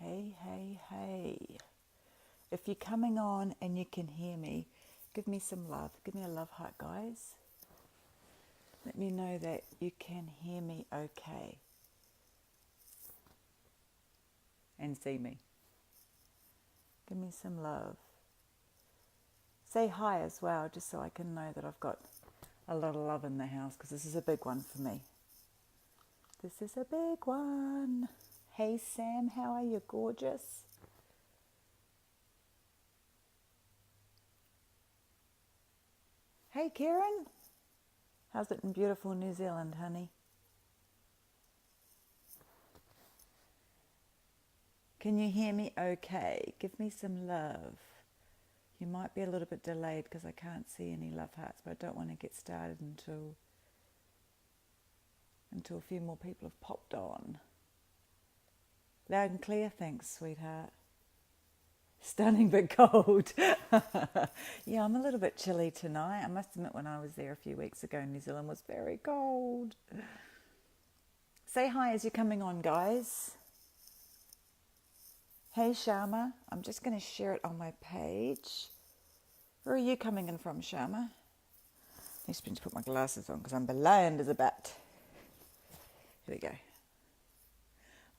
Hey. If you're coming on and you can hear me, give me some love. Give me a love heart, guys. Let me know that you can hear me okay and see me. Give me some love. Say hi as well, just so I can know that I've got a lot of love in the house, because this is a big one for me. This is a big one. Hey Sam, how are you, gorgeous? Hey Karen, how's it in beautiful New Zealand, honey? Can you hear me okay? Give me some love. You might be a little bit delayed because I can't see any love hearts, but I don't want to get started until a few more people have popped on. Loud and clear, thanks, sweetheart. Stunning but cold. Yeah, I'm a little bit chilly tonight. I must admit, when I was there a few weeks ago, New Zealand was very cold. Say hi as you're coming on, guys. Hey, Sharma. I'm just going to share it on my page. Where are you coming in from, Sharma? I just need to put my glasses on because I'm blind as a bat. Here we go.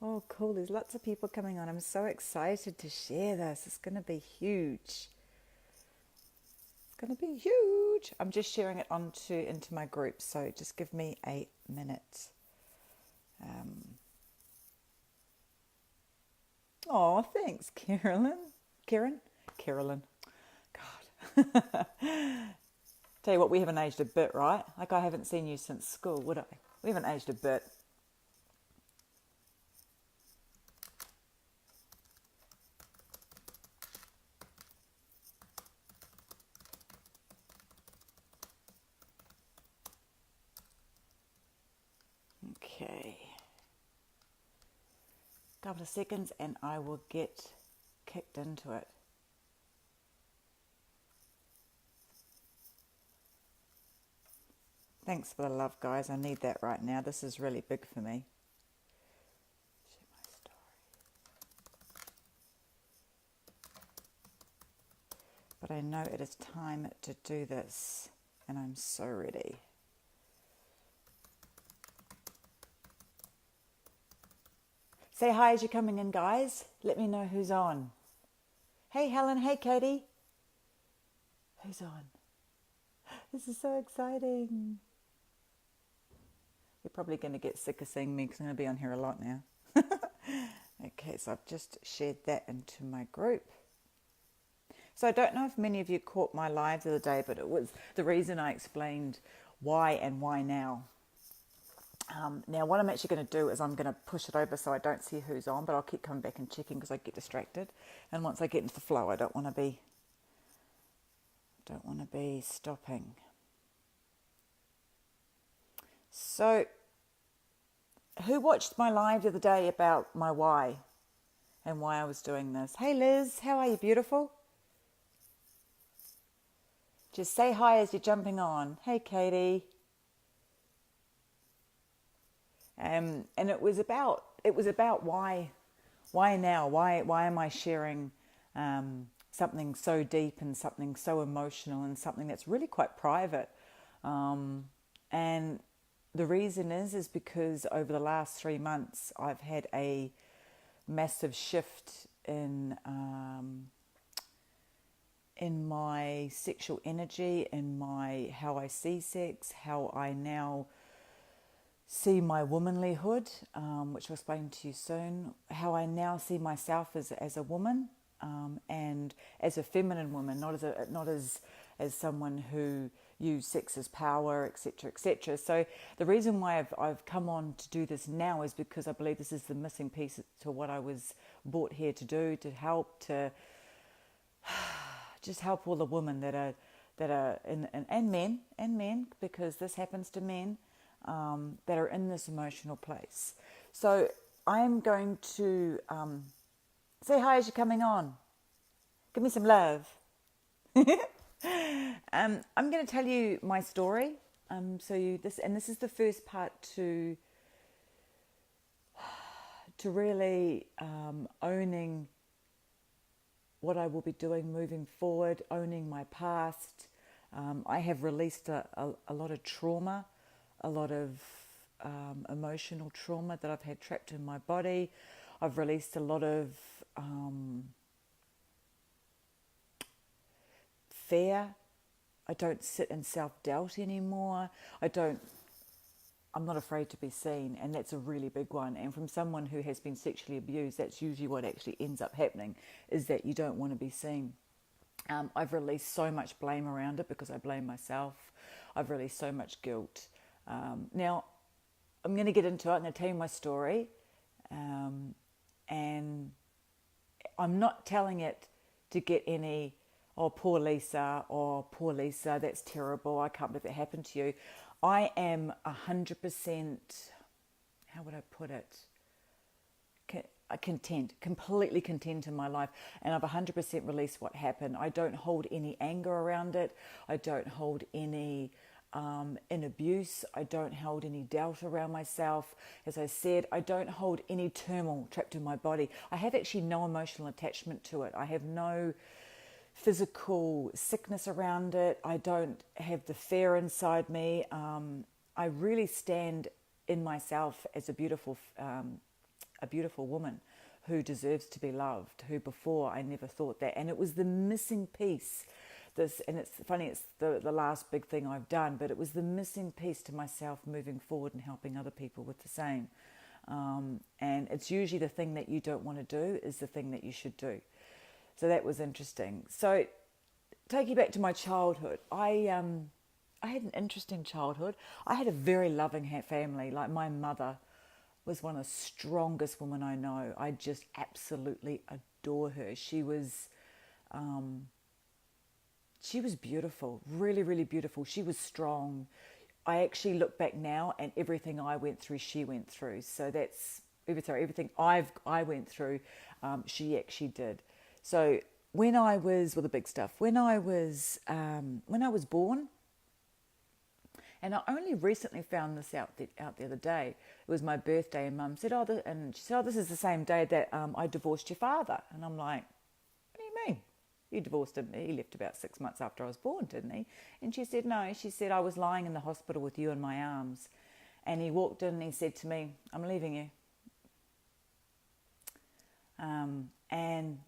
Oh, cool. There's lots of people coming on. I'm so excited to share this. It's going to be huge. It's going to be huge. I'm just sharing it into my group, so just give me a minute. Oh, thanks, Carolyn. Karen? Carolyn. God. Tell you what, we haven't aged a bit, right? Like, I haven't seen you since school, would I? We haven't aged a bit. Okay. Couple of seconds and I will get kicked into it. Thanks for the love, guys. I need that right now. This is really big for me. Share my story. But I know it is time to do this, and I'm so ready. Say hi as you're coming in, guys. Let me know who's on. Hey, Helen. Hey, Katie. Who's on? This is so exciting. You're probably going to get sick of seeing me because I'm going to be on here a lot now. Okay, so I've just shared that into my group. So I don't know if many of you caught my live the other day, but it was the reason I explained why and why now. Now, what I'm actually going to do is I'm going to push it over so I don't see who's on, but I'll keep coming back and checking because I get distracted. And once I get into the flow, I don't want to be stopping. So, who watched my live the other day about my why and why I was doing this? Hey, Liz, how are you, beautiful? Just say hi as you're jumping on. Hey, Katie. And it was about why now? Why am I sharing something so deep and something so emotional and something that's really quite private? And the reason is because over the last 3 months, I've had a massive shift in my sexual energy, in how I see sex, how I now see my womanlyhood, which I'll explain to you soon, how I now see myself as a woman, and as a feminine woman, not as someone who used sex as power, etc., etc. So the reason why I've come on to do this now is because I believe this is the missing piece to what I was brought here to do, to just help all the women that are and men, because this happens to men, that are in this emotional place. So I am going to say hi as you're coming on. Give me some love. I'm going to tell you my story. This is the first part to to really owning what I will be doing moving forward, owning my past. I have released a lot of trauma, a lot of emotional trauma that I've had trapped in my body. I've released a lot of fear. I don't sit in self-doubt anymore. I'm not afraid to be seen, and that's a really big one. And from someone who has been sexually abused, that's usually what actually ends up happening, is that you don't want to be seen. I've released so much blame around it because I blame myself. I've released so much guilt. Now, I'm going to get into it. I'm going to tell you my story. And I'm not telling it to get any, oh, poor Lisa, or poor Lisa, that's terrible, I can't believe it happened to you. I am 100%, how would I put it? Content, completely content in my life, and I've 100% released what happened. I don't hold any anger around it. I don't hold any in abuse. I don't hold any doubt around myself. As I said, I don't hold any turmoil trapped in my body. I have actually no emotional attachment to it. I have no physical sickness around it. I don't have the fear inside me. I really stand in myself as a beautiful woman who deserves to be loved, who before I never thought that. And it was the missing piece. And it's funny, it's the last big thing I've done, but it was the missing piece to myself moving forward and helping other people with the same. And it's usually the thing that you don't want to do is the thing that you should do. So that was interesting. So take you back to my childhood. I had an interesting childhood. I had a very loving family. Like, my mother was one of the strongest women I know. I just absolutely adore her. She was beautiful, really, really beautiful. She was strong. I actually look back now, and everything I went through, she went through. So that's everything I went through, she actually did. So when I was, well, the big stuff, when I was born, and I only recently found this out the other day. It was my birthday, and Mum said, she said, this is the same day that I divorced your father. And I'm like, what do you mean? You divorced him? He left about 6 months after I was born, didn't he? And she said, no. She said, I was lying in the hospital with you in my arms, and he walked in and he said to me, I'm leaving you. And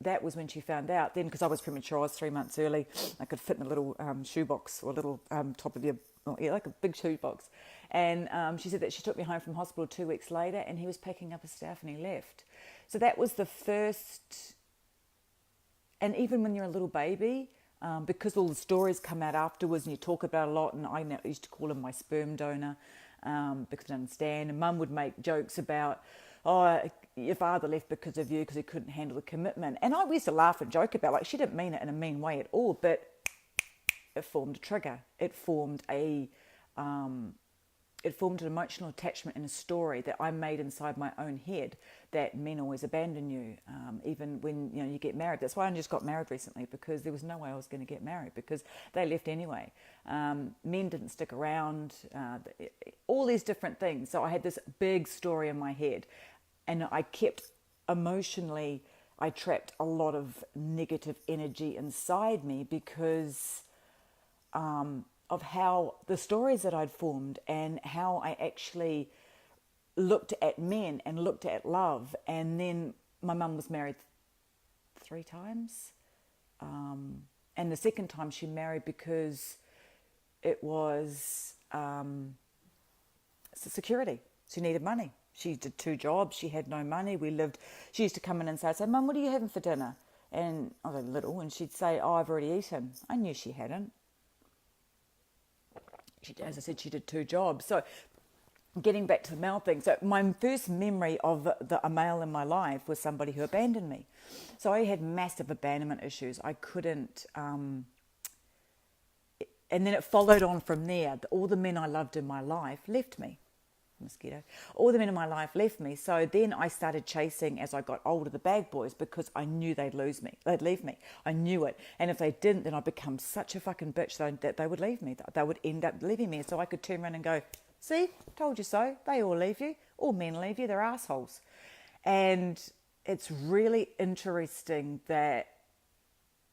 that was when she found out. Then, because I was premature, I was 3 months early. I could fit in a little shoebox, or a little top of like a big shoebox. And she said that she took me home from hospital 2 weeks later, and he was packing up his stuff and he left. So that was the first. And even when you're a little baby, because all the stories come out afterwards and you talk about it a lot, and I used to call him my sperm donor because I didn't understand. And Mum would make jokes about, oh, your father left because of you because he couldn't handle the commitment. And I used to laugh and joke about, like, she didn't mean it in a mean way at all, but it formed a trigger. It formed an emotional attachment in a story that I made inside my own head, that men always abandon you, even when you get married. That's why I just got married recently, because there was no way I was going to get married, because they left anyway. Men didn't stick around, all these different things. So I had this big story in my head, and I kept emotionally, I trapped a lot of negative energy inside me because of how the stories that I'd formed, and how I actually looked at men and looked at love. And then my mum was married 3 times. And the second time she married because it was security. She needed money. She did 2 jobs. She had no money. She used to come in and say, Mum, what are you having for dinner? And I was little, and she'd say, oh, I've already eaten. I knew she hadn't. As I said, she did 2 jobs. So getting back to the male thing. So my first memory of a male in my life was somebody who abandoned me. So I had massive abandonment issues. I couldn't... and then it followed on from there. All the men I loved in my life left me. Mosquito. All the men in my life left me. So then I started chasing, as I got older, the bad boys, because I knew they'd lose me. They'd leave me. I knew it. And if they didn't, then I'd become such a fucking bitch that they would leave me. They would end up leaving me. So I could turn around and go, see, told you so. They all leave you. all men leave you, they're assholes. And it's really interesting that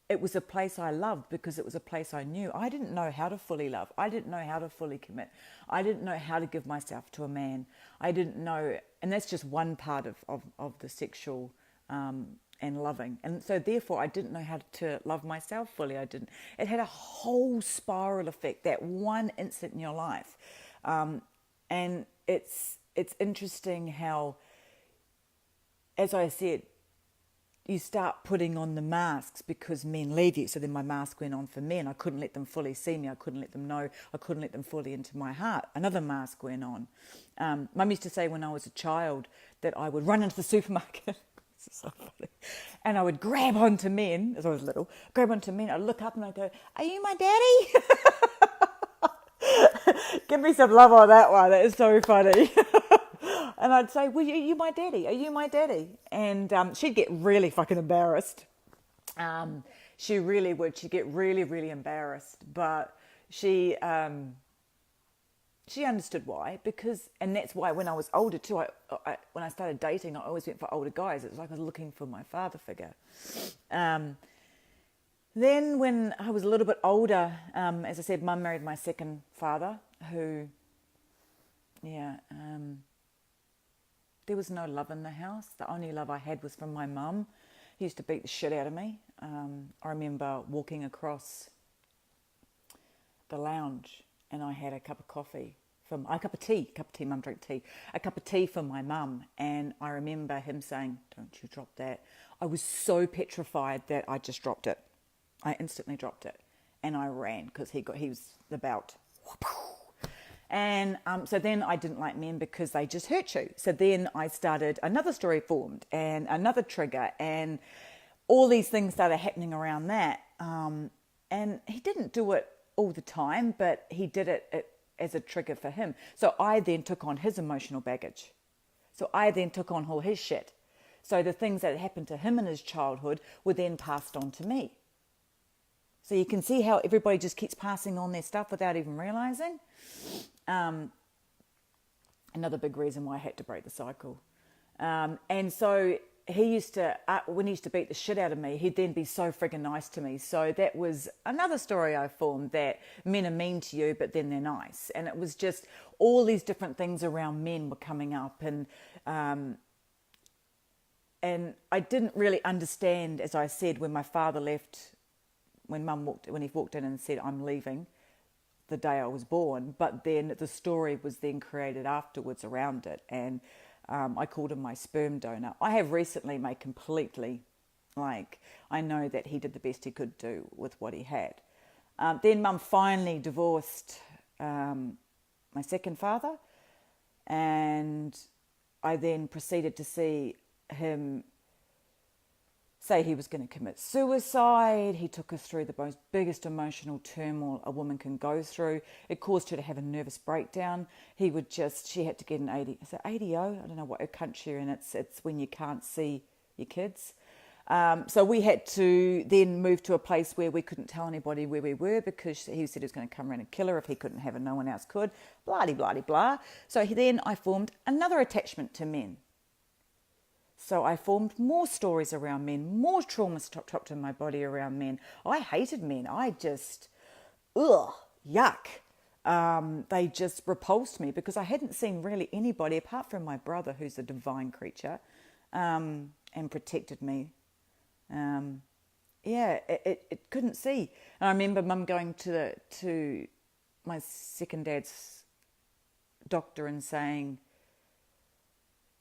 it was a place I loved because it was a place I knew. I didn't know how to fully love. I didn't know how to fully commit. I didn't know how to give myself to a man. I didn't know, and that's just one part of the sexual and loving. And so therefore I didn't know how to love myself fully. I didn't. It had a whole spiral effect, that one instant in your life. And it's interesting how, as I said, you start putting on the masks because men leave you. So then my mask went on for men. I couldn't let them fully see me. I couldn't let them know. I couldn't let them fully into my heart. Another mask went on. Mum used to say when I was a child that I would run into the supermarket. This is so funny. And I would grab onto men, as I was little, grab onto men. I'd look up and I'd go, "Are you my daddy?" Give me some love on that one. That is so funny. And I'd say, "Well, are you my daddy? Are you my daddy?" And she'd get really fucking embarrassed. She really would. She'd get really, really embarrassed. But she understood why, because, and that's why when I was older too, when I started dating, I always went for older guys. It was like I was looking for my father figure. Then when I was a little bit older, as I said, Mum married my second father, who, there was no love in the house. The only love I had was from my mum. He used to beat the shit out of me. I remember walking across the lounge and I had a cup of coffee, a cup of tea, mum drank tea, a cup of tea from my mum. And I remember him saying, "Don't you drop that." I was so petrified that I just dropped it. I instantly dropped it. And I ran because he was about... And so then I didn't like men because they just hurt you. So then I started, another story formed and another trigger, and all these things started happening around that. And he didn't do it all the time, but he did it as a trigger for him. So I then took on his emotional baggage. So I then took on all his shit. So the things that had happened to him in his childhood were then passed on to me. So you can see how everybody just keeps passing on their stuff without even realizing. Another big reason why I had to break the cycle. And so he used to, when he used to beat the shit out of me, he'd then be so friggin' nice to me. So that was another story I formed, that men are mean to you, but then they're nice. And it was just all these different things around men were coming up. And I didn't really understand, as I said, when my father left, when he walked in and said, "I'm leaving," the day I was born, but then the story was then created afterwards around it, and I called him my sperm donor. I have recently made completely, I know that he did the best he could do with what he had. Then Mum finally divorced my second father, and I then proceeded to see him say he was going to commit suicide. He took us through the biggest emotional turmoil a woman can go through. It caused her to have a nervous breakdown. She had to get an ADO? I don't know what country you're in. It's when you can't see your kids. So we had to then move to a place where we couldn't tell anybody where we were, because he said he was going to come around and kill her if he couldn't have her, no one else could. Blah, blah, blah, blah. So then I formed another attachment to men. So I formed more stories around men, more trauma trapped in my body around men. I hated men. I just, yuck. They just repulsed me because I hadn't seen really anybody apart from my brother, who's a divine creature, and protected me. It couldn't see. And I remember Mum going to my second dad's doctor and saying,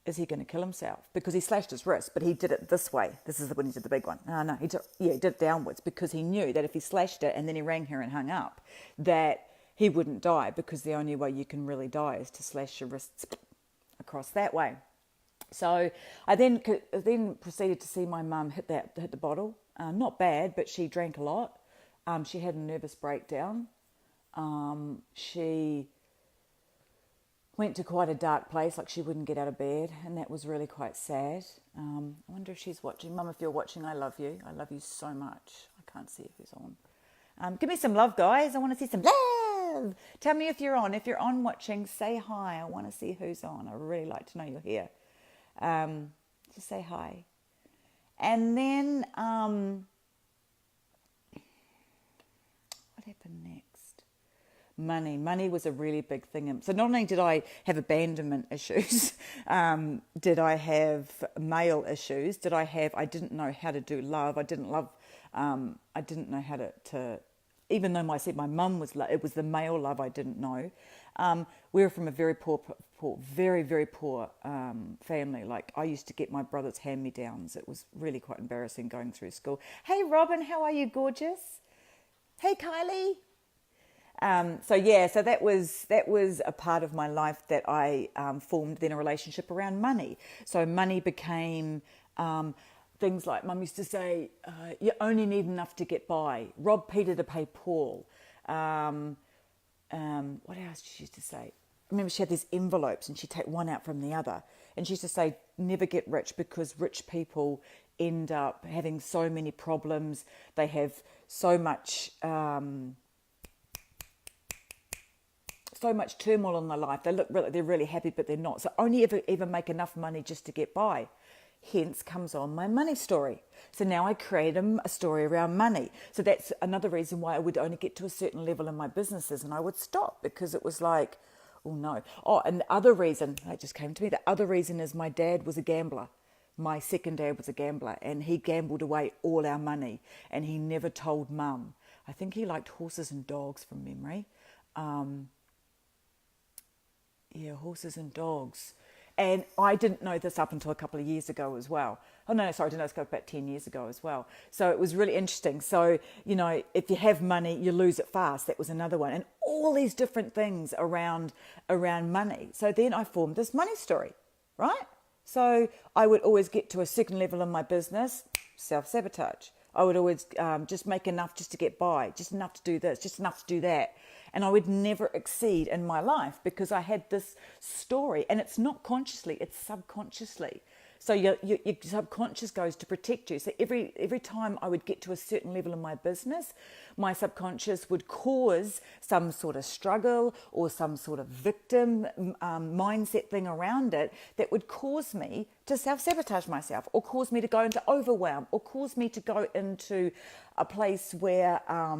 "Is he going to kill himself?" Because he slashed his wrist, but he did it this way. This is when he did the big one. He did it downwards, because he knew that if he slashed it and then he rang her and hung up, that he wouldn't die, because the only way you can really die is to slash your wrists across that way. So I then proceeded to see my mum hit the bottle. Not bad, but she drank a lot. She had a nervous breakdown. She went to quite a dark place, like she wouldn't get out of bed, and that was really quite sad. I wonder if she's watching. Mum, if you're watching, I love you. I love you so much. I can't see who's on. Give me some love, guys. I want to see some love. love. Tell me if you're on. If you're on watching, say hi. I want to see who's on. I really like to know you're here. Just say hi. And then, what happened next? Money was a really big thing. So not only did I have abandonment issues, did I have male issues, I didn't know how to do love. I didn't know how to even though I said my mum was, it was the male love I didn't know. We were from a very poor, very, very poor family. Like, I used to get my brother's hand-me-downs. It was really quite embarrassing going through school. Hey, Robin, how are you, gorgeous? Hey, Kylie. So that was a part of my life that I formed then a relationship around money. So money became things like Mum used to say, you only need enough to get by. Rob Peter to pay Paul. What else did she used to say? I remember she had these envelopes and she'd take one out from the other. And she used to say, never get rich, because rich people end up having so many problems. They have so much turmoil in their life. They look they're really happy, but they're not. So only ever make enough money just to get by. Hence comes on my money story. So now I create a story around money. So that's another reason why I would only get to a certain level in my businesses and I would stop, because it was like, oh no. Oh, and the other reason, it just came to me, the other reason is my dad was a gambler. My second dad was a gambler, and he gambled away all our money, and he never told Mum. I think he liked horses and dogs from memory. Horses and dogs. And I didn't know this up until a couple of years ago as well. Oh, no, sorry, I didn't know this about 10 years ago as well. So it was really interesting. So, if you have money, you lose it fast. That was another one. And all these different things around money. So then I formed this money story, right? So I would always get to a certain level in my business, self-sabotage. I would always just make enough just to get by, just enough to do this, just enough to do that. And I would never exceed in my life because I had this story. And it's not consciously, it's subconsciously. So your subconscious goes to protect you. So every time I would get to a certain level in my business, my subconscious would cause some sort of struggle or some sort of victim mindset thing around it that would cause me to self-sabotage myself, or cause me to go into overwhelm, or cause me to go into a place where I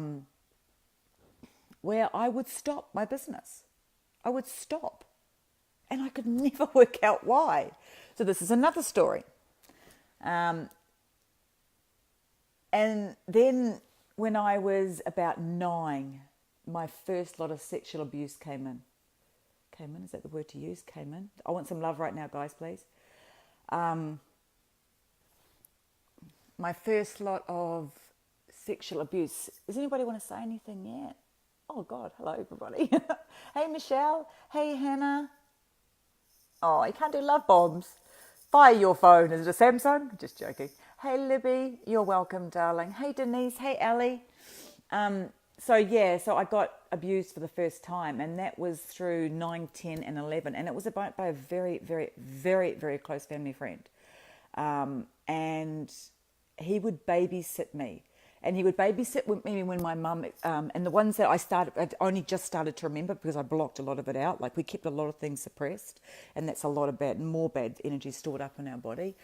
would stop my business. I would stop. And I could never work out why. So this is another story. And then when I was about 9, my first lot of sexual abuse came in. Came in, is that the word to use? Came in. I want some love right now, guys, please. My first lot of sexual abuse. Does anybody want to say anything yet? Oh, God. Hello, everybody. Hey, Michelle. Hey, Hannah. Oh, you can't do love bombs. Fire your phone. Is it a Samsung? Just joking. Hey, Libby. You're welcome, darling. Hey, Denise. Hey, Ellie. So I got abused for the first time, and that was through 9, 10, and 11. And it was by a very, very, very, very close family friend. And he would babysit me. And he would babysit with me when my mum, and the ones that I'd only just started to remember because I blocked a lot of it out. Like, we kept a lot of things suppressed, and that's a lot of more bad energy stored up in our body.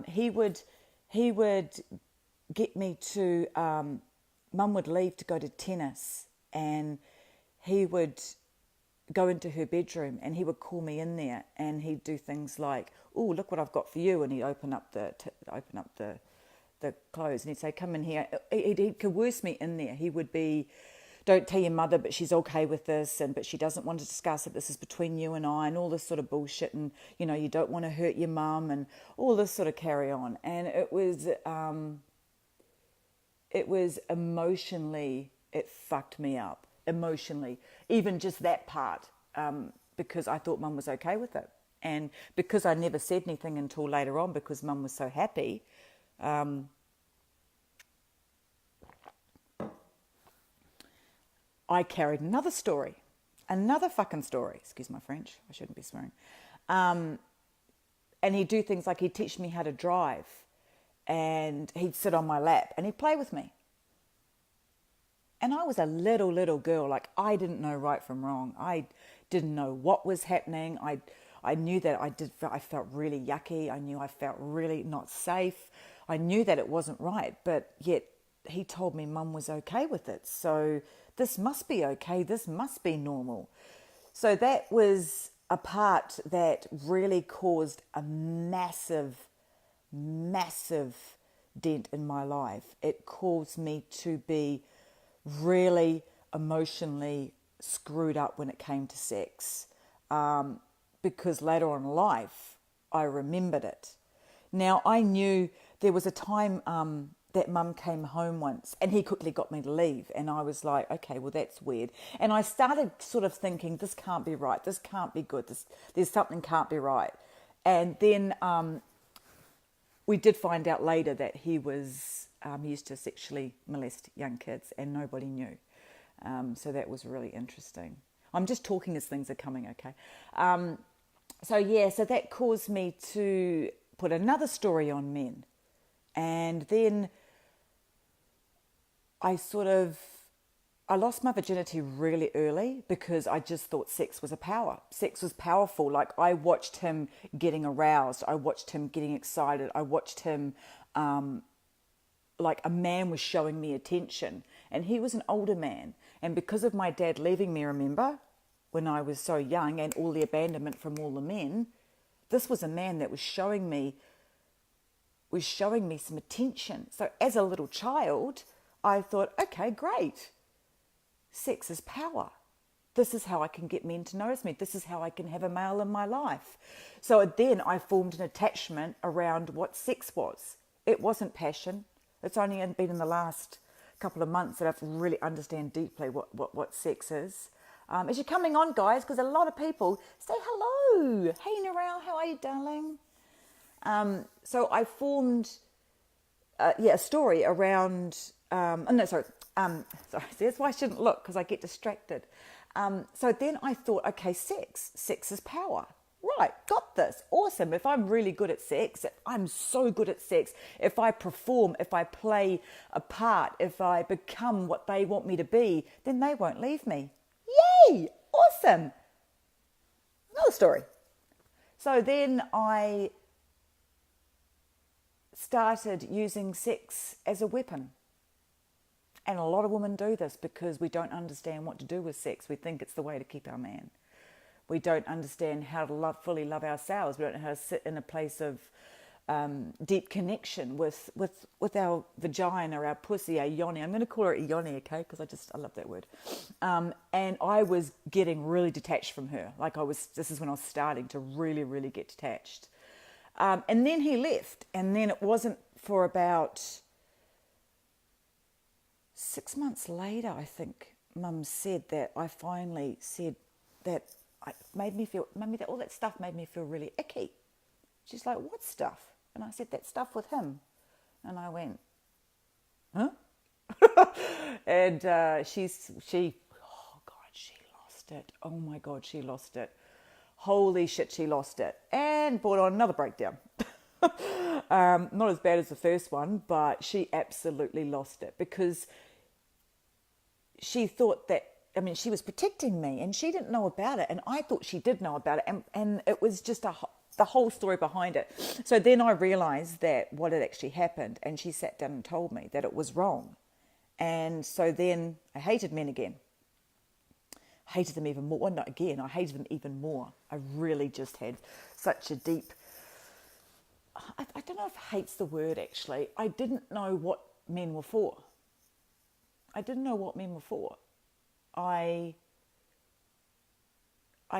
He would get me to, Mum would leave to go to tennis, and he would go into her bedroom, and he would call me in there, and he'd do things like, "Oh, look what I've got for you," and he'd open up the clothes, and he'd say, "Come in here." He'd coerce me in there. He would be, "Don't tell your mother, but she's okay with this, but she doesn't want to discuss it. This is between you and I," and all this sort of bullshit. And you don't want to hurt your mum, and all this sort of carry on. And it was emotionally, it fucked me up emotionally. Even just that part, because I thought Mum was okay with it, and because I never said anything until later on, because Mum was so happy. I carried another fucking story, excuse my French, I shouldn't be swearing, and he'd do things like he'd teach me how to drive, and he'd sit on my lap and he'd play with me. And I was a little girl. Like, I didn't know right from wrong. I didn't know what was happening. I knew that I felt really yucky. I knew I felt really not safe. I knew that it wasn't right, but yet he told me Mum was okay with it. So this must be okay. This must be normal. So that was a part that really caused a massive dent in my life. It caused me to be really emotionally screwed up when it came to sex, because later on in life I remembered it. Now, I knew there was a time that Mum came home once and he quickly got me to leave, and I was like, okay, well, that's weird. And I started sort of thinking, this can't be right, this can't be good, there's something can't be right. And then we did find out later that he used to sexually molest young kids, and nobody knew. So that was really interesting. I'm just talking as things are coming, okay? So that caused me to put another story on men. And then I lost my virginity really early because I just thought sex was a power. Sex was powerful. Like, I watched him getting aroused. I watched him getting excited. I watched him like a man was showing me attention. And he was an older man. And because of my dad leaving me, remember, when I was so young, and all the abandonment from all the men, this was a man that was showing me some attention. So as a little child, I thought, okay, great. Sex is power. This is how I can get men to notice me. This is how I can have a male in my life. So then I formed an attachment around what sex was. It wasn't passion. It's only been in the last couple of months that I've really understand deeply what sex is. As you're coming on, guys, because a lot of people say hello. Hey, Narelle, how are you, darling? So I formed a story around... sorry, that's why I shouldn't look, because I get distracted. So then I thought, okay, sex is power. Right, got this. Awesome. If I'm really good at sex, I'm so good at sex. If I perform, if I play a part, if I become what they want me to be, then they won't leave me. Yay! Awesome. Another story. So then I started using sex as a weapon. And a lot of women do this because we don't understand what to do with sex. We think it's the way to keep our man. We don't understand how to fully love ourselves. We don't know how to sit in a place of deep connection with our vagina or our pussy, our yoni. I'm going to call her a yoni, okay? Because I love that word. And I was getting really detached from her. This is when I was starting to really, really get detached. And then he left. And then it wasn't for about 6 months later, I think, Mum said that I finally said that all that stuff made me feel really icky. She's like, what stuff? And I said, that stuff with him. And I went, huh? And she lost it. Oh my God, she lost it. Holy shit, she lost it. And brought on another breakdown. Not as bad as the first one, but she absolutely lost it because she thought that, she was protecting me and she didn't know about it. And I thought she did know about it. And it was just the whole story behind it. So then I realized that what had actually happened, and she sat down and told me that it was wrong. And so then I hated men again. Hated them even more. Well, not again, I hated them even more. I really just had such a deep... I don't know if hate's the word, actually. I didn't know what men were for. I didn't know what men were for. I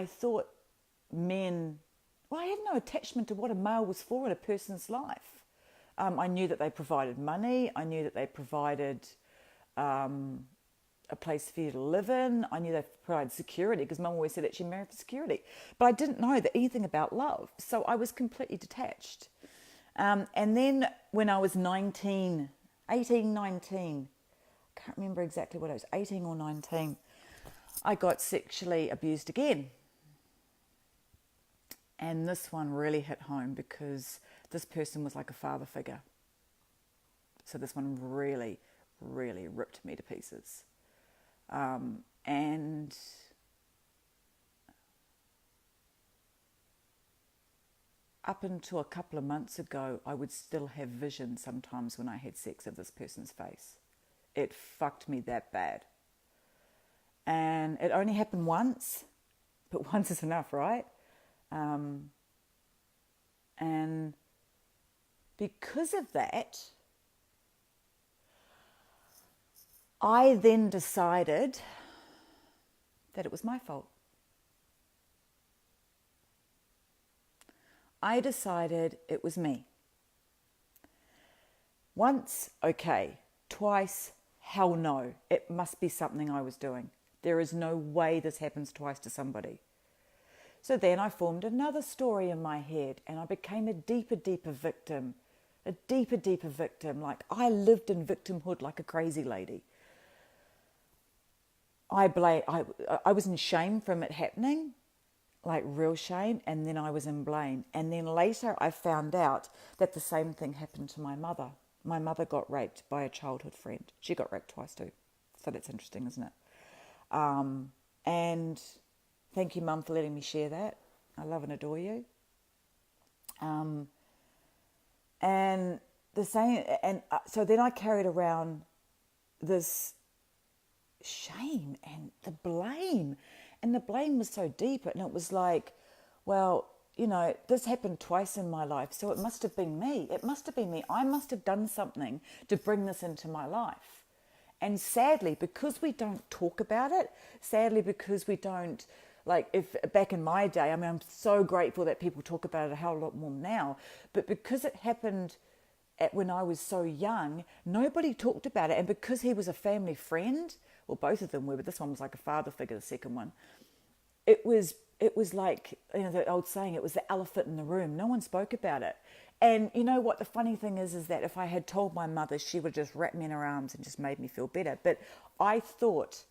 thought men... Well, I had no attachment to what a male was for in a person's life. I knew that they provided money. I knew that they provided a place for you to live in. I knew they provided security because Mum always said that she married for security. But I didn't know anything about love. So I was completely detached. And then when I was 19, I can't remember exactly what I was, 18 or 19, I got sexually abused again. And this one really hit home because this person was like a father figure. So this one really, really ripped me to pieces. And up until a couple of months ago, I would still have vision sometimes when I had sex of this person's face. It fucked me that bad. And it only happened once, but once is enough, right? And because of that, I then decided that it was my fault. I decided it was me. Once, okay. Twice, hell no. It must be something I was doing. There is no way this happens twice to somebody. So then I formed another story in my head and I became a deeper victim. A deeper victim. Like I lived in victimhood like a crazy lady. I was in shame from it happening, like real shame, and then I was in blame. And then later I found out that the same thing happened to my mother. My mother got raped by a childhood friend. She got raped twice too. So that's interesting, isn't it? And thank you, Mum, for letting me share that. I love and adore you. And the same, and so then I carried around this shame and the blame. And the blame was so deep, and it was like, well, you know, this happened twice in my life, so it must have been me. It must have been me. I must have done something to bring this into my life. And sadly, because we don't talk about it, sadly, because we don't, like, if back in my day, I mean, I'm so grateful that people talk about it a hell of a lot more now, but because it happened when I was so young, nobody talked about it. And because he was a family friend, well, both of them were, but this one was like a father figure, the second one, it was like, you know, the old saying, it was the elephant in the room. No one spoke about it. And you know what the funny thing is that if I had told my mother, she would just wrap me in her arms and just made me feel better. But I thought,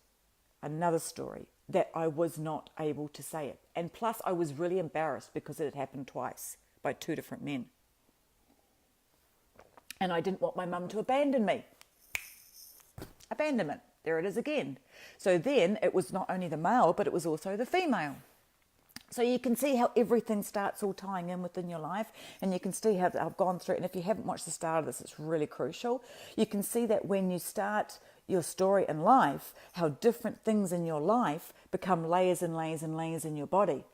another story, that I was not able to say it. And plus I was really embarrassed because it had happened twice by two different men. And I didn't want my mum to abandon me. Abandonment. There it is again. So then it was not only the male, but it was also the female. So you can see how everything starts all tying in within your life, and you can see how I've gone through it. And if you haven't watched the start of this, it's really crucial. You can see that when you start your story in life, how different things in your life become layers and layers and layers in your body.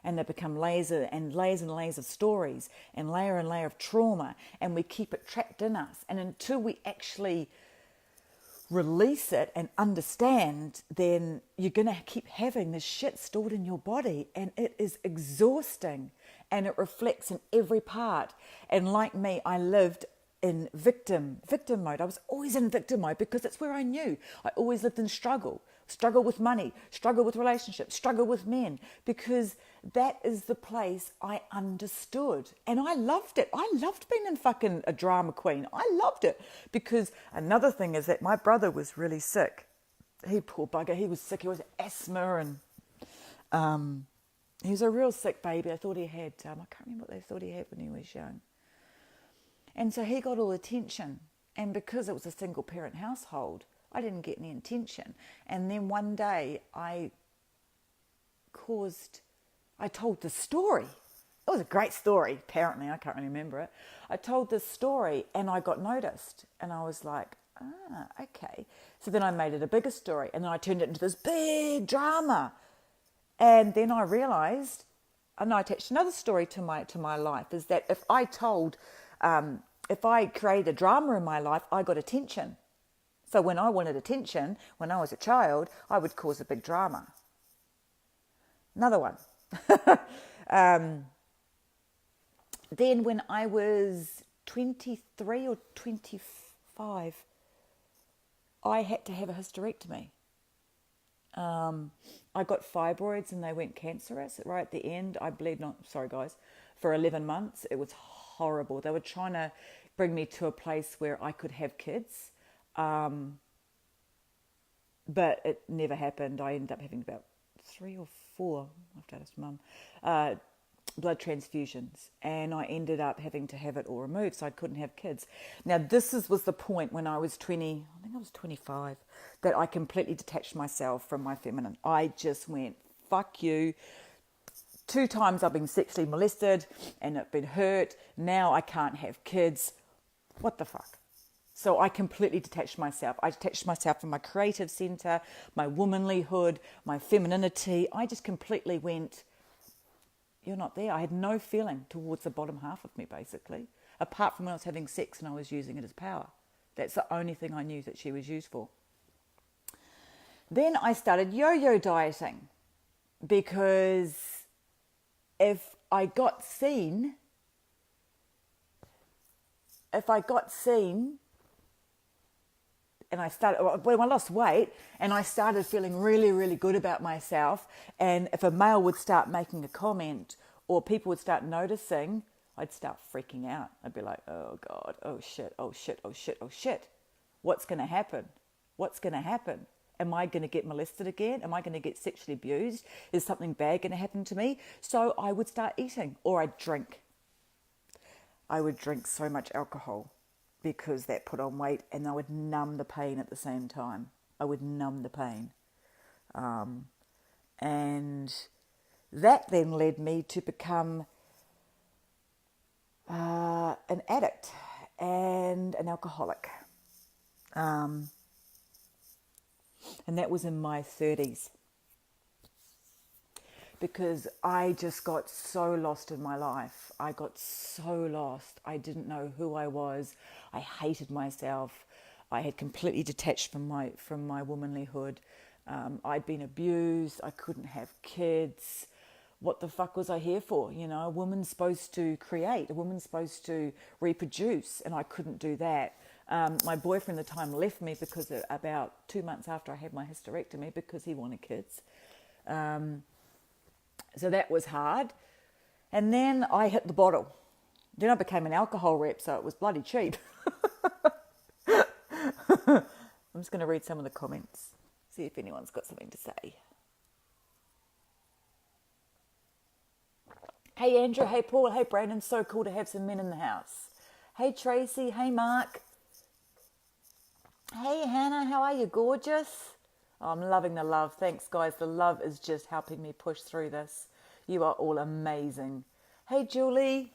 And they become layers and layers of stories and layer of trauma, and we keep it trapped in us. And until we actually release it and understand, then you're going to keep having this shit stored in your body, and it is exhausting, and it reflects in every part. And like me, I lived in victim mode. I was always in victim mode because it's where I knew. I always lived in struggle with money, struggle with relationships, struggle with men, because that is the place I understood. And I loved it. I loved being in fucking a drama queen. I loved it. Because another thing is that my brother was really sick. He, poor bugger, he was sick. He was asthma, and he was a real sick baby. I thought he had, I can't remember what they thought he had when he was young. And so he got all the attention. And because it was a single parent household, I didn't get any attention. And then one day I told this story. It was a great story, apparently. I can't really remember it. I told this story and I got noticed. And I was like, okay. So then I made it a bigger story. And then I turned it into this big drama. And then I realized, and I attached another story to my life, is that if I created a drama in my life, I got attention. So when I wanted attention, when I was a child, I would cause a big drama. Another one. Then when I was 23 or 25, I had to have a hysterectomy. I got fibroids and they went cancerous. Right at the end, I bled, for 11 months. It was horrible. They were trying to bring me to a place where I could have kids. But it never happened. I ended up having about 3 or 4, I have to ask Mum, blood transfusions, and I ended up having to have it all removed, so I couldn't have kids. Now, was the point when I was 20, I think I was 25, that I completely detached myself from my feminine. I just went, fuck you. 2 times I've been sexually molested and I've been hurt. Now I can't have kids. What the fuck? So I completely detached myself. I detached myself from my creative center, my womanlyhood, my femininity. I just completely went, you're not there. I had no feeling towards the bottom half of me, basically, apart from when I was having sex and I was using it as power. That's the only thing I knew that she was used for. Then I started yo-yo dieting, because if I got seen and when I lost weight and I started feeling really, really good about myself, and if a male would start making a comment or people would start noticing, I'd start freaking out. I'd be like, oh God, oh shit, oh shit, oh shit, oh shit. What's going to happen? What's going to happen? Am I going to get molested again? Am I going to get sexually abused? Is something bad going to happen to me? So I would start eating, or I'd drink. I would drink so much alcohol because that put on weight, and I would numb the pain at the same time. I would numb the pain. And that then led me to become an addict and an alcoholic. And that was in my 30s. Because I just got so lost in my life. I got so lost. I didn't know who I was. I hated myself. I had completely detached from my womanlyhood. I'd been abused. I couldn't have kids. What the fuck was I here for? You know, a woman's supposed to create. A woman's supposed to reproduce, and I couldn't do that. My boyfriend at the time left me because about 2 months after I had my hysterectomy, because he wanted kids. So that was hard. And then I hit the bottle. Then I became an alcohol rep, so it was bloody cheap. I'm just going to read some of the comments, see if anyone's got something to say. Hey Andrew, hey Paul, hey Brandon, so cool to have some men in the house. Hey Tracy, hey Mark. Hey Hannah, how are you, gorgeous? Oh, I'm loving the love. Thanks, guys. The love is just helping me push through this. You are all amazing. Hey, Julie.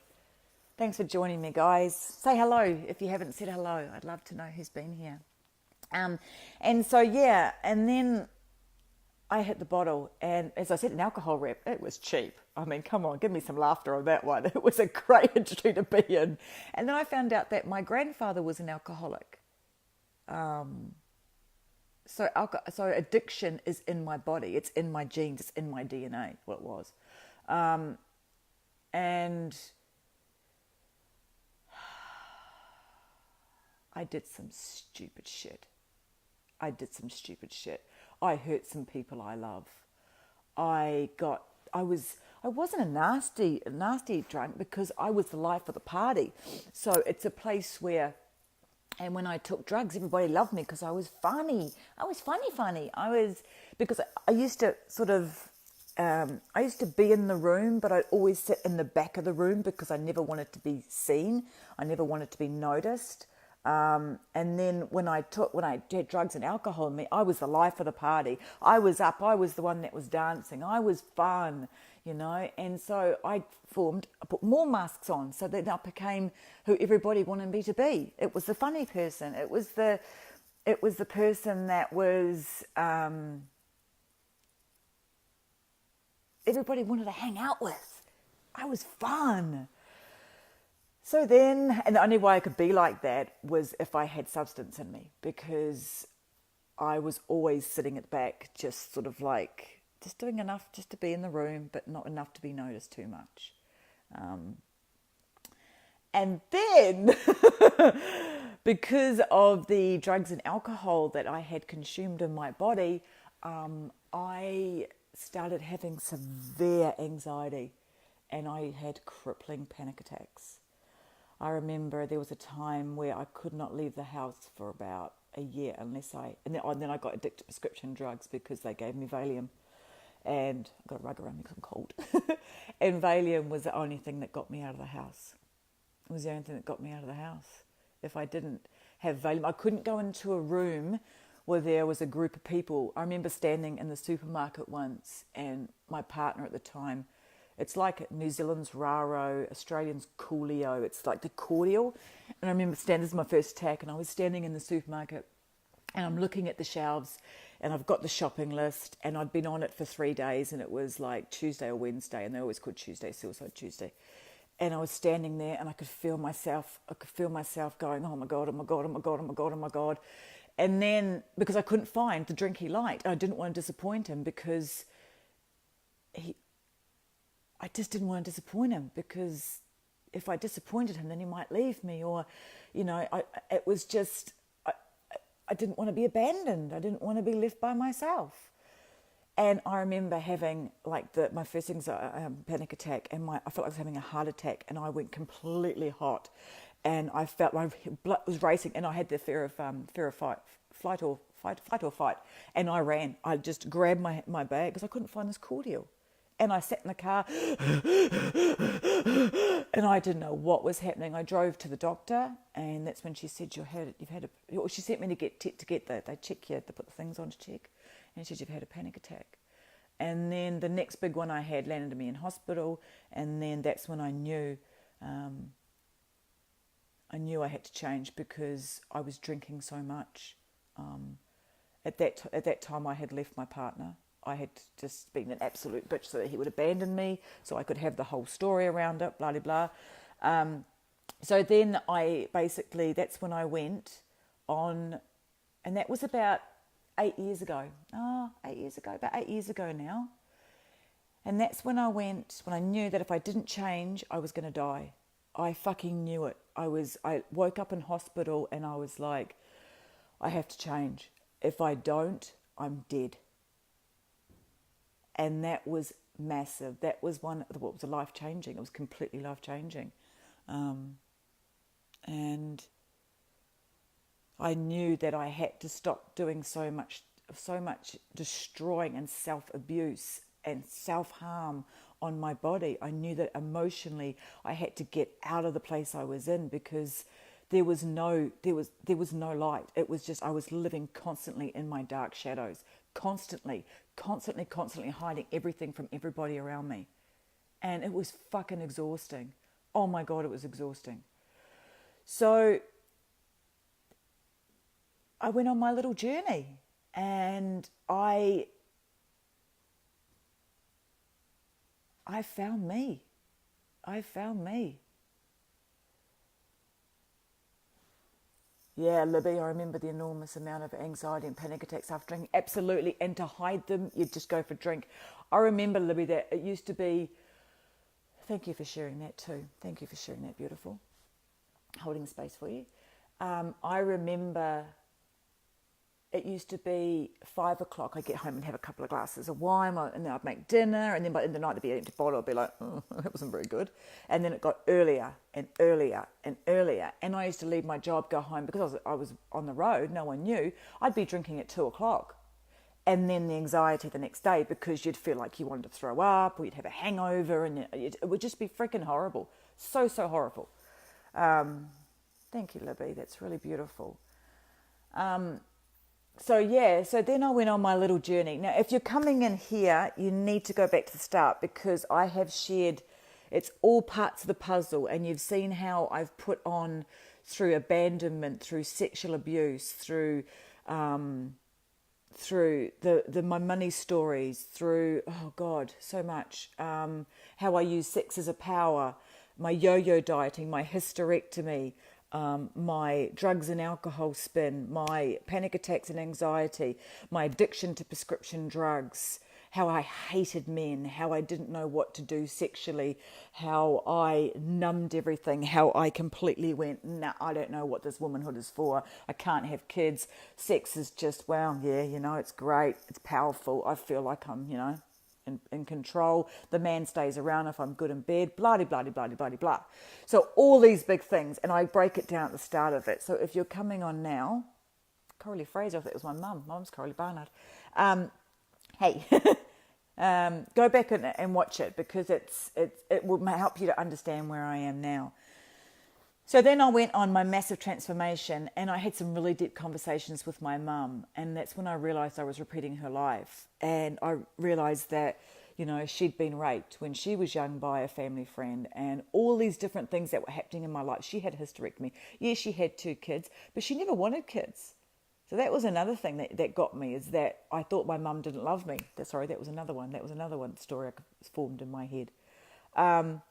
Thanks for joining me, guys. Say hello if you haven't said hello. I'd love to know who's been here. And so, yeah, and then I hit the bottle. And as I said, an alcohol rep, it was cheap. I mean, come on, give me some laughter on that one. It was a great industry to be in. And then I found out that my grandfather was an alcoholic. So addiction is in my body. It's in my genes. It's in my DNA, what it was. And I did some stupid shit. I hurt some people I love. I wasn't a nasty drunk, because I was the life of the party. So it's a place where, and when I took drugs, everybody loved me because I was funny. Because I used to I used to be in the room, but I'd always sit in the back of the room because I never wanted to be seen. I never wanted to be noticed. And then when I had drugs and alcohol in me, I was the life of the party. I was up. I was the one that was dancing. I was fun, you know. And so I put more masks on, so that I became who everybody wanted me to be. It was the funny person. It was the person that was everybody wanted to hang out with. I was fun. So then, and the only way I could be like that was if I had substance in me, because I was always sitting at the back, just sort of like, just doing enough just to be in the room, but not enough to be noticed too much. And then, because of the drugs and alcohol that I had consumed in my body, I started having severe anxiety, and I had crippling panic attacks. I remember there was a time where I could not leave the house for about a year and then I got addicted to prescription drugs because they gave me Valium. and I've got a rug around me because I'm cold. And Valium was the only thing that got me out of the house. It was the only thing that got me out of the house. If I didn't have Valium, I couldn't go into a room where there was a group of people. I remember standing in the supermarket once, and my partner at the time, it's like New Zealand's Raro, Australian's Coolio, it's like the cordial. And I remember standing, this is my first attack, and I was standing in the supermarket, and I'm looking at the shelves, and I've got the shopping list, and I'd been on it for 3 days, and it was like Tuesday or Wednesday, and they always called Tuesday, Suicide Tuesday. And I was standing there, and I could feel myself going, oh my God, oh my God, oh my God, oh my God, oh my God. And then, because I couldn't find the drink he liked, I didn't want to disappoint him because I just didn't want to disappoint him, because if I disappointed him, then he might leave me, or, it was just, I didn't want to be abandoned. I didn't want to be left by myself. And I remember having like my first panic attack, and I felt like I was having a heart attack, and I went completely hot, and I felt my blood was racing, and I had the fear of fight or fight, and I ran. I just grabbed my bag because I couldn't find this cordial, and I sat in the car, and I didn't know what was happening. I drove to the doctor, and that's when she said she sent me to get they check you, they put the things on to check. And she said, you've had a panic attack. And then the next big one I had landed me in hospital. And then that's when I knew I had to change, because I was drinking so much. At that time, I had left my partner. I had just been an absolute bitch so that he would abandon me, so I could have the whole story around it, blah, blah, blah. So then that's when I went on, and that was about 8 years ago. About 8 years ago now. And that's when I knew that if I didn't change, I was going to die. I fucking knew it. I woke up in hospital, and I was like, I have to change. If I don't, I'm dead. And that was massive. That was what was life-changing. It was completely life-changing. And I knew that I had to stop doing so much destroying and self-abuse and self-harm on my body. I knew that emotionally I had to get out of the place I was in, because there was no light. It was just, I was living constantly in my dark shadows, constantly hiding everything from everybody around me. And it was fucking exhausting. Oh my God, it was exhausting. So I went on my little journey, and I found me. Yeah, Libby, I remember the enormous amount of anxiety and panic attacks after drinking. Absolutely. And to hide them, you'd just go for a drink. I remember, Libby, that it used to be... Thank you for sharing that too. Thank you for sharing that, beautiful. Holding space for you. I remember it used to be 5 o'clock. I'd get home and have a couple of glasses of wine, and then I'd make dinner, and then by the end of the night there'd be an empty bottle. I'd be like, oh, that wasn't very good. And then it got earlier and earlier and earlier. And I used to leave my job, go home, because I was on the road, no one knew. I'd be drinking at 2 o'clock. And then the anxiety the next day, because you'd feel like you wanted to throw up, or you'd have a hangover, and it would just be freaking horrible. So horrible. Thank you, Libby. That's really beautiful. So then I went on my little journey. Now, if you're coming in here, you need to go back to the start, because I have shared, it's all parts of the puzzle, and you've seen how I've put on through abandonment, through sexual abuse, through my money stories, through, oh God, so much, how I use sex as a power, my yo-yo dieting, my hysterectomy, my drugs and alcohol spin, my panic attacks and anxiety, my addiction to prescription drugs, how I hated men, how I didn't know what to do sexually, how I numbed everything, how I completely went, nah, I don't know what this womanhood is for. I can't have kids. Sex is just, well, yeah, it's great. It's powerful. I feel like I'm, in control. The man stays around if I'm good in bed, blah. So all these big things, and I break it down at the start of it. So if you're coming on now, Coralie Fraser, I thought it was my mum. Mum's Coralie Barnard. Hey, Go back and watch it, because it will help you to understand where I am now. So then I went on my massive transformation, and I had some really deep conversations with my mum, and that's when I realised I was repeating her life. And I realised that, she'd been raped when she was young by a family friend, and all these different things that were happening in my life. She had a hysterectomy. Yes, she had 2 kids, but she never wanted kids. So that was another thing that got me, is that I thought my mum didn't love me. Sorry, that was another one. That was another one story I formed in my head. And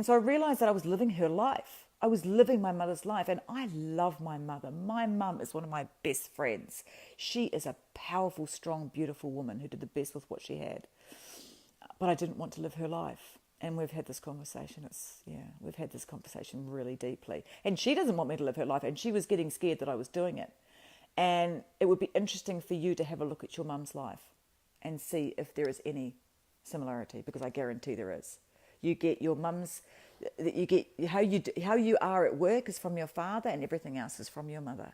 so I realised that I was living her life. I was living my mother's life, and I love my mother. My mum is one of my best friends. She is a powerful, strong, beautiful woman who did the best with what she had. But I didn't want to live her life. And we've had this conversation. We've had this conversation really deeply. And she doesn't want me to live her life, and she was getting scared that I was doing it. And it would be interesting for you to have a look at your mum's life and see if there is any similarity, because I guarantee there is. You get your mum's, you get how you are at work is from your father, and everything else is from your mother.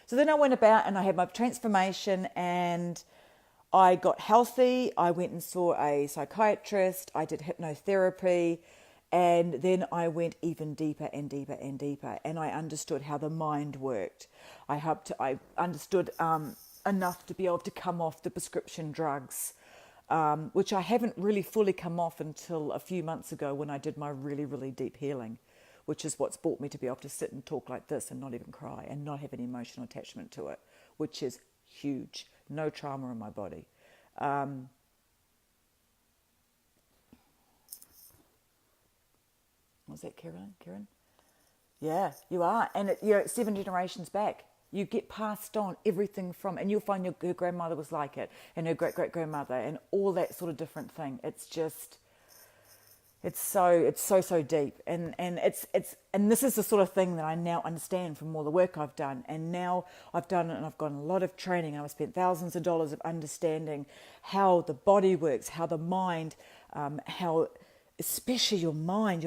So then I went about and I had my transformation, and I got healthy. I went and saw a psychiatrist. I did hypnotherapy. And then I went even deeper and deeper and deeper, and I understood how the mind worked. I understood enough to be able to come off the prescription drugs, which I haven't really fully come off until a few months ago when I did my really, really deep healing, which is what's brought me to be able to sit and talk like this and not even cry and not have any emotional attachment to it, which is huge. No trauma in my body. Was that Karen? Yeah, you are. And it's 7 generations back. You get passed on everything from, and you'll find her grandmother was like it, and her great-great-grandmother, and all that sort of different thing. It's just, it's so deep. And this is the sort of thing that I now understand from all the work I've done. And now I've done it, and I've gotten a lot of training, and I've spent thousands of dollars of understanding how the body works, how the mind, how... especially your mind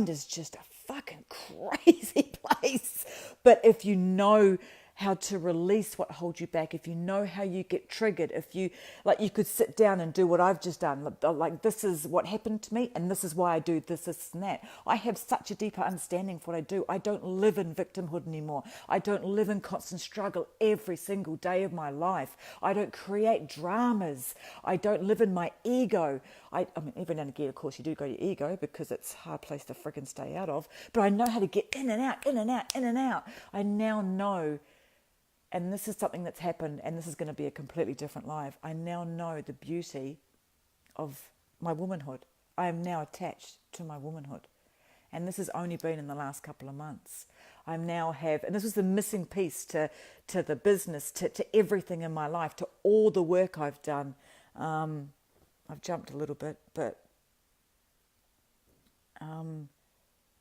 is just a fucking crazy place. But if you know how to release what holds you back, if you know how you get triggered, if you, you could sit down and do what I've just done, like this is what happened to me, and this is why I do this and that. I have such a deeper understanding of what I do. I don't live in victimhood anymore. I don't live in constant struggle every single day of my life. I don't create dramas. I don't live in my ego. I mean, every now and again, of course, you do go to your ego, because it's a hard place to friggin' stay out of. But I know how to get in and out, in and out, in and out. I now know, and this is something that's happened, and this is going to be a completely different life. I now know the beauty of my womanhood. I am now attached to my womanhood. And this has only been in the last couple of months. I now have, and this was the missing piece to the business, to everything in my life, to all the work I've done. I've jumped a little bit, but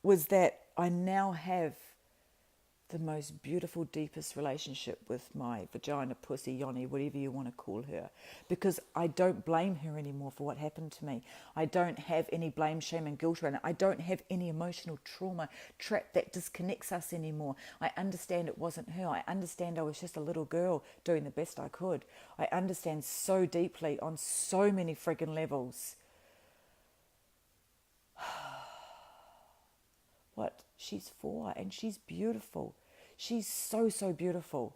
was that I now have the most beautiful, deepest relationship with my vagina, pussy, yoni, whatever you want to call her, because I don't blame her anymore for what happened to me. I don't have any blame, shame and guilt around it. I don't have any emotional trauma trap that disconnects us anymore. I understand it wasn't her. I understand I was just a little girl doing the best I could. I understand so deeply on so many friggin' levels what she's for, and she's beautiful. She's so beautiful.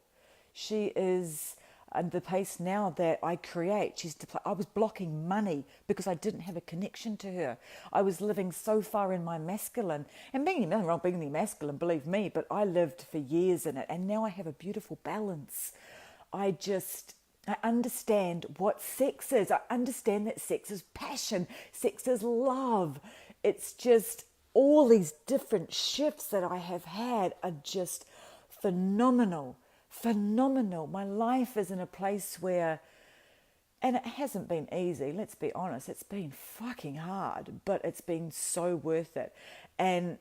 She is in the place now that I create. I was blocking money because I didn't have a connection to her. I was living so far in my masculine, and nothing wrong being masculine, believe me, but I lived for years in it, and now I have a beautiful balance. I understand what sex is. I understand that sex is passion. Sex is love. It's just all these different shifts that I have had are just phenomenal. My life is in a place where, and it hasn't been easy, let's be honest, it's been fucking hard, but it's been so worth it. And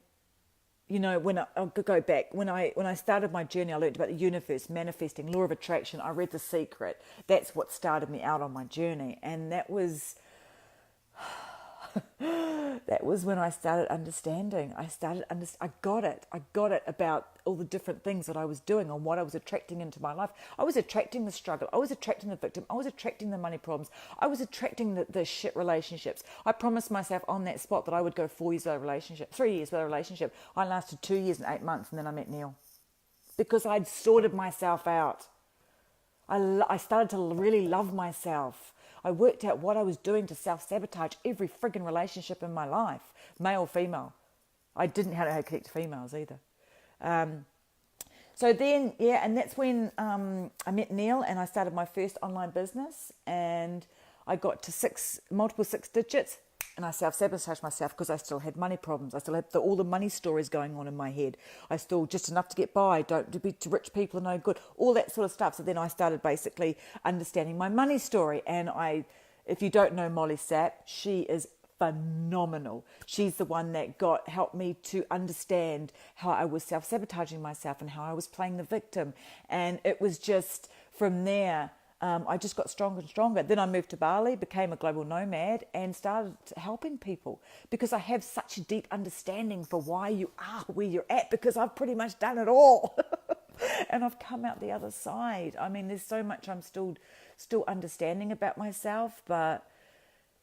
I'll go back, when I started my journey, I learned about the universe, manifesting, law of attraction. I read The Secret. That's what started me out on my journey. And that was, that was when I started understanding. I got it. I got it about all the different things that I was doing and what I was attracting into my life. I was attracting the struggle. I was attracting the victim. I was attracting the money problems. I was attracting the shit relationships. I promised myself on that spot that I would go 4 years without a relationship, 3 years without a relationship. I lasted 2 years and 8 months, and then I met Neil because I'd sorted myself out. I started to really love myself. I worked out what I was doing to self-sabotage every friggin' relationship in my life, male, female. I didn't know how to connect to females either. So then, and that's when I met Neil and I started my first online business, and I got to multiple six digits, and I self-sabotaged myself because I still had money problems. I still had all the money stories going on in my head. I still just enough to get by, don't be to rich people are no good, all that sort of stuff. So then I started basically understanding my money story. And if you don't know Molly Sapp, she is phenomenal. She's the one that helped me to understand how I was self-sabotaging myself and how I was playing the victim. And it was just from there, I just got stronger and stronger. Then I moved to Bali, became a global nomad, and started helping people because I have such a deep understanding for why you are where you're at, because I've pretty much done it all. And I've come out the other side. I mean, there's so much I'm still understanding about myself, but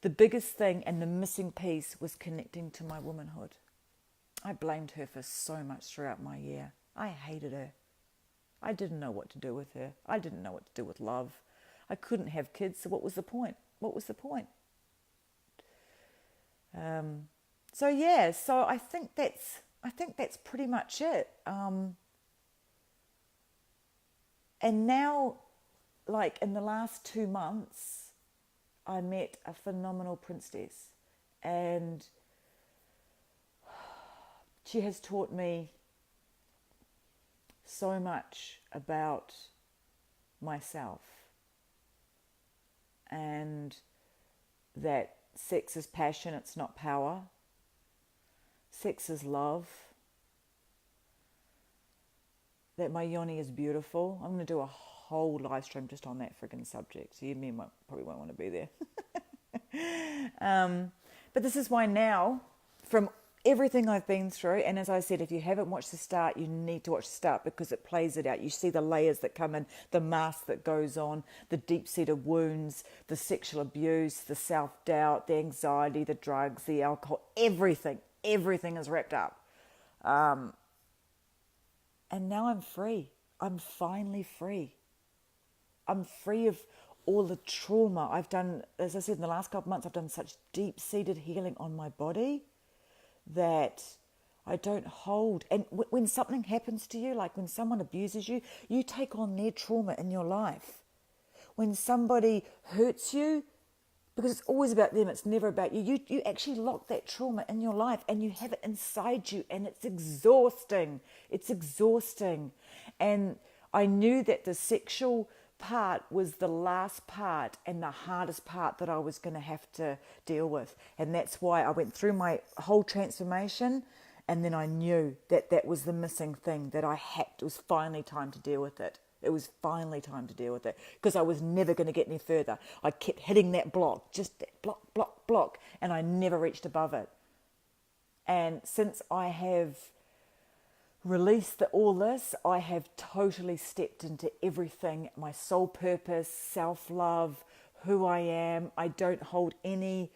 the biggest thing and the missing piece was connecting to my womanhood. I blamed her for so much throughout my year. I hated her. I didn't know what to do with her. I didn't know what to do with love. I couldn't have kids, so what was the point? What was the point? So I think that's pretty much it. And now, like in the last 2 months, I met a phenomenal princess, and she has taught me so much about myself, and that sex is passion, it's not power. Sex is love. That my yoni is beautiful. I'm going to do a whole live stream just on that friggin' subject. So you probably won't want to be there. But this is why now, from everything I've been through, and as I said, if you haven't watched the start, you need to watch the start because it plays it out. You see the layers that come in, the mask that goes on, the deep-seated wounds, the sexual abuse, the self-doubt, the anxiety, the drugs, the alcohol, everything is wrapped up. And now I'm free. I'm finally free. I'm free of all the trauma. I've done, as I said, in the last couple of months, I've done such deep-seated healing on my body that I don't hold. And when something happens to you, like when someone abuses you, you take on their trauma in your life. When somebody hurts you, because it's always about them, it's never about you, you actually lock that trauma in your life and you have it inside you, and it's exhausting. It's exhausting. And I knew that the sexual part was the last part and the hardest part that I was going to have to deal with. And that's why I went through my whole transformation, and then I knew that was the missing thing that it was finally time to deal with it. It was finally time to deal with it because I was never going to get any further. I kept hitting that block, just that block, and I never reached above it. And since I have released all this, I have totally stepped into everything, my soul purpose, self-love, who I am. I don't hold any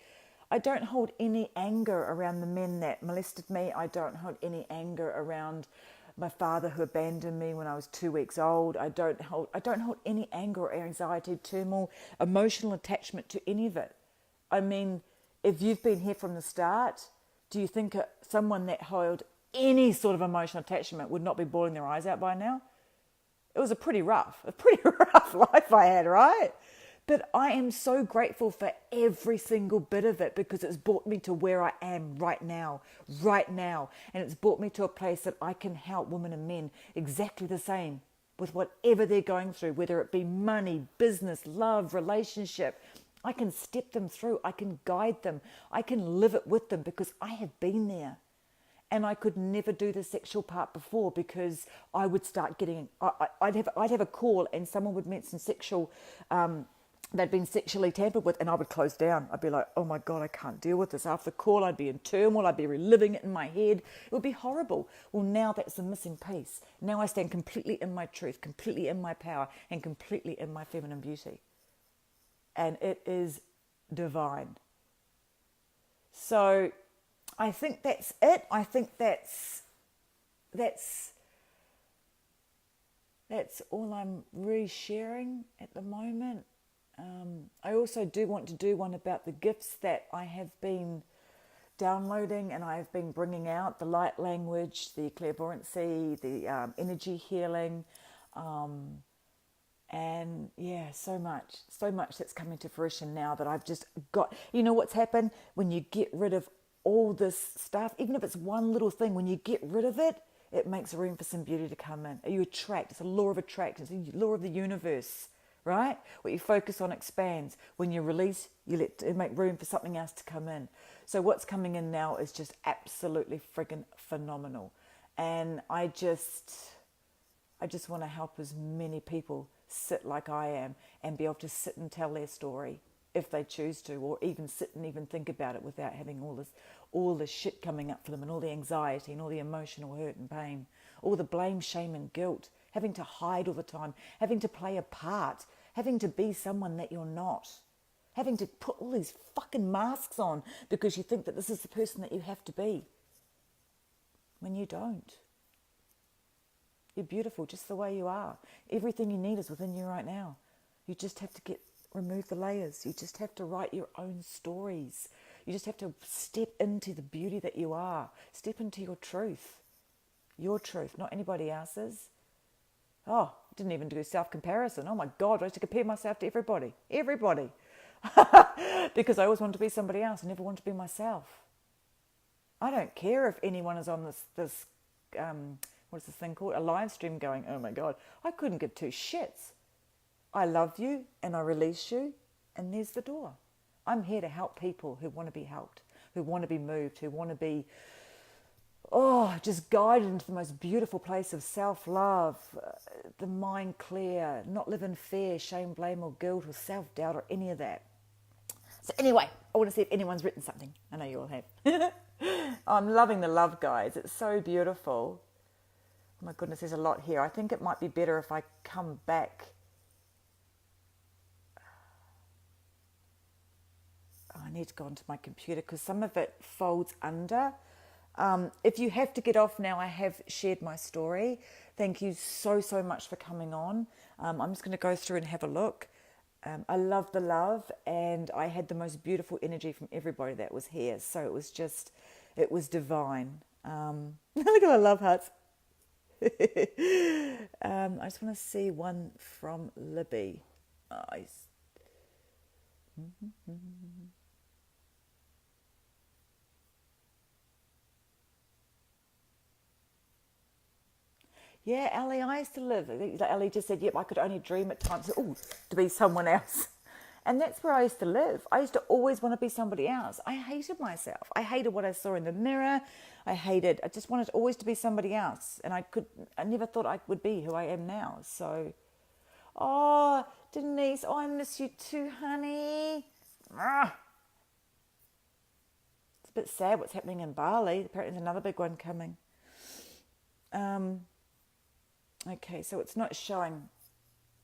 anger around the men that molested me. I don't hold any anger around my father who abandoned me when I was 2 weeks old. I don't hold any anger or anxiety, turmoil, emotional attachment to any of it. I mean, if you've been here from the start, do you think someone that held any sort of emotional attachment would not be bawling their eyes out by now? It was a pretty rough life I had, right? But I am so grateful for every single bit of it because it's brought me to where I am right now. And it's brought me to a place that I can help women and men exactly the same with whatever they're going through, whether it be money, business, love, relationship. I can step them through. I can guide them. I can live it with them because I have been there. And I could never do the sexual part before because I would start getting, I'd have a call and someone would mention sexual they'd been sexually tampered with, and I would close down. I'd be like, oh my God, I can't deal with this. After the call, I'd be in turmoil. I'd be reliving it in my head. It would be horrible. Well, now that's the missing piece. Now I stand completely in my truth, completely in my power, and completely in my feminine beauty. And it is divine. So I think that's it. I think that's all I'm really sharing at the moment. I also do want to do one about the gifts that I have been downloading and I have been bringing out, the light language, the clairvoyancy, the energy healing, and yeah, so much that's coming to fruition now that I've just got. You know what's happened when you get rid of all this stuff, even if it's one little thing, when you get rid of it, it makes room for some beauty to come in. You attract. It's a law of attraction. It's a law of the universe, right? What you focus on expands. When you release, you make room for something else to come in. So what's coming in now is just absolutely friggin' phenomenal. And I just want to help as many people sit like I am and be able to sit and tell their story if they choose to, or even sit and even think about it without having all this shit coming up for them, and all the anxiety and all the emotional hurt and pain, all the blame, shame and guilt, having to hide all the time, having to play a part, having to be someone that you're not, having to put all these fucking masks on because you think that this is the person that you have to be, when you don't. You're beautiful just the way you are. Everything you need is within you right now. You just have to remove the layers. You just have to write your own stories. You just have to step into the beauty that you are. Step into your truth. Your truth, not anybody else's. Oh, I didn't even do self-comparison. Oh my God, I used to compare myself to everybody. Everybody. Because I always wanted to be somebody else. I never wanted to be myself. I don't care if anyone is on this what's this thing called? A live stream going, oh my God, I couldn't give two shits. I love you and I release you, and there's the door. I'm here to help people who want to be helped, who want to be moved, who want to be, just guided into the most beautiful place of self-love, the mind clear, not live in fear, shame, blame or guilt or self-doubt or any of that. So anyway, I want to see if anyone's written something. I know you all have. I'm loving the love, guys. It's so beautiful. Oh my goodness, there's a lot here. I think it might be better if I come back. I need to go onto my computer because some of it folds under. If you have to get off now, I have shared my story. Thank you so much for coming on. I'm just going to go through and have a look. I love the love, and I had the most beautiful energy from everybody that was here. So it was divine. Look at the love hearts. I just want to see one from Libby. Yeah, Ellie, I used to live. Ellie just said, yep, I could only dream at times to be someone else. And that's where I used to live. I used to always want to be somebody else. I hated myself. I hated what I saw in the mirror. I just wanted always to be somebody else. And I never thought I would be who I am now. So, Denise, I miss you too, honey. It's a bit sad what's happening in Bali. Apparently there's another big one coming. Okay, so it's not showing.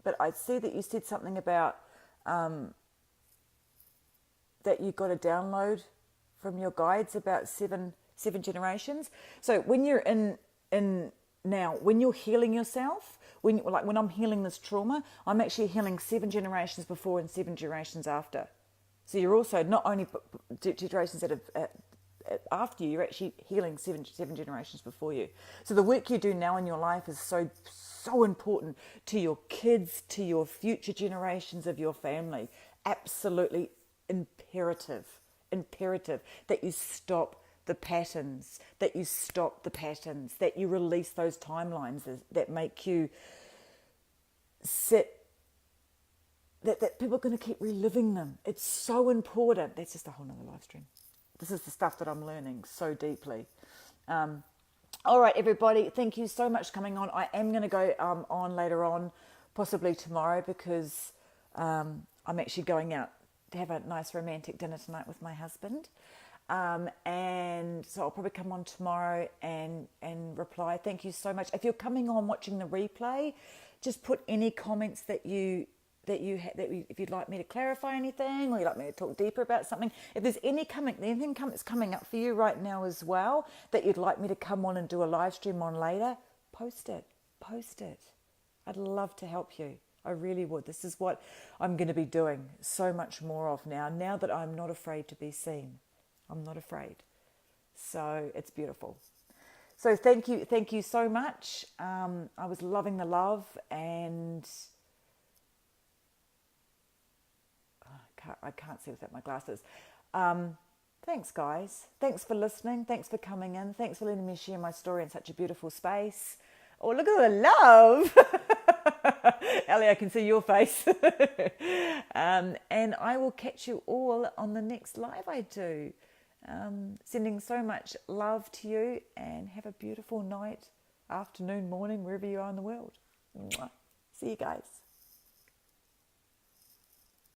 But I see that you said something about that you got a download from your guides about seven generations. So when you're in now, when you're healing yourself, when I'm healing this trauma, I'm actually healing 7 generations before and 7 generations after. So you're also not only generations that have after you, you're actually healing seven generations before you. So the work you do now in your life is so important to your kids, to your future generations of your family. Absolutely imperative that you stop the patterns, that you release those timelines that make you sit, that people are going to keep reliving them. It's so important. That's just a whole nother live stream. This is the stuff that I'm learning so deeply. All right, everybody, thank you so much for coming on. I am going to go on later on, possibly tomorrow, because I'm actually going out to have a nice romantic dinner tonight with my husband. And so I'll probably come on tomorrow and reply. Thank you so much. If you're coming on watching the replay, just put any comments that if you'd like me to clarify anything, or you'd like me to talk deeper about something. If there's anything that's coming up for you right now as well that you'd like me to come on and do a live stream on later, post it. I'd love to help you. I really would. This is what I'm going to be doing so much more of now that I'm not afraid to be seen. I'm not afraid. So it's beautiful. So thank you so much. I was loving the love, and I can't see without my glasses. Thanks, guys. Thanks for listening. Thanks for coming in. Thanks for letting me share my story in such a beautiful space. Oh, look at the love. Ellie, I can see your face. And I will catch you all on the next live I do. Sending so much love to you, and have a beautiful night, afternoon, morning, wherever you are in the world. Mwah. See you guys.